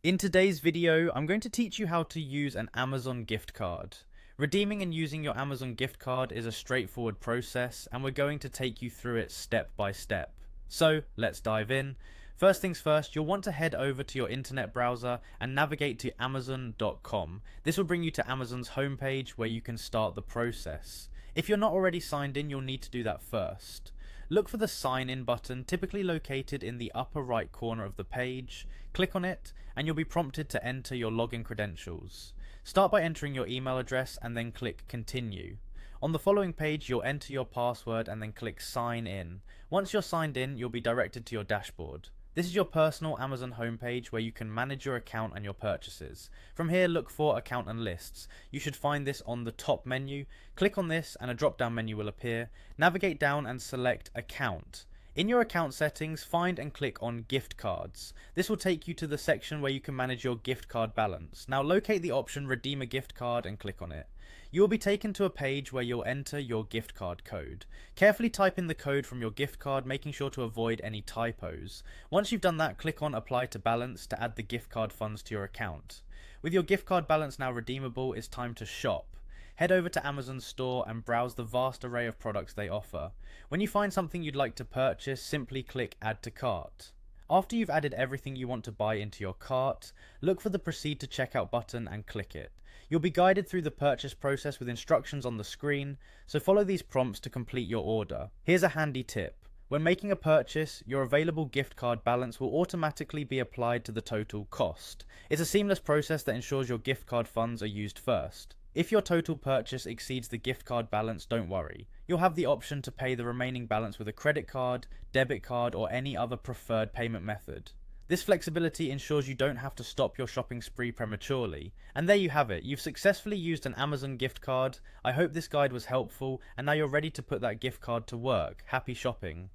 In today's video, I'm going to teach you how to use an Amazon gift card. Redeeming and using your Amazon gift card is a straightforward process, and we're going to take you through it step by step. So let's dive in. First things first, you'll want to head over to your internet browser and navigate to Amazon.com. This will bring you to Amazon's homepage where you can start the process. If you're not already signed in, you'll need to do that first. Look for the sign in button, typically located in the upper right corner of the page. Click on it and you'll be prompted to enter your login credentials. Start by entering your email address and then click continue. On the following page, you'll enter your password and then click sign in. Once you're signed in, you'll be directed to your dashboard. This is your personal Amazon homepage where you can manage your account and your purchases. From here, look for account and lists. You should find this on the top menu. Click on this and a drop down menu will appear. Navigate down and select account. In your account settings, find and click on gift cards. This will take you to the section where you can manage your gift card balance. Now locate the option redeem a gift card and click on it. You will be taken to a page where you'll enter your gift card code. Carefully type in the code from your gift card, making sure to avoid any typos. Once you've done that, click on apply to balance to add the gift card funds to your account. With your gift card balance now redeemable, it's time to shop. Head over to Amazon's store and browse the vast array of products they offer. When you find something you'd like to purchase, simply click add to cart. After you've added everything you want to buy into your cart, look for the proceed to checkout button and click it. You'll be guided through the purchase process with instructions on the screen, so follow these prompts to complete your order. Here's a handy tip. When making a purchase, your available gift card balance will automatically be applied to the total cost. It's a seamless process that ensures your gift card funds are used first. If your total purchase exceeds the gift card balance, don't worry. You'll have the option to pay the remaining balance with a credit card, debit card, or any other preferred payment method. This flexibility ensures you don't have to stop your shopping spree prematurely. And there you have it, you've successfully used an Amazon gift card. I hope this guide was helpful, and now you're ready to put that gift card to work. Happy shopping.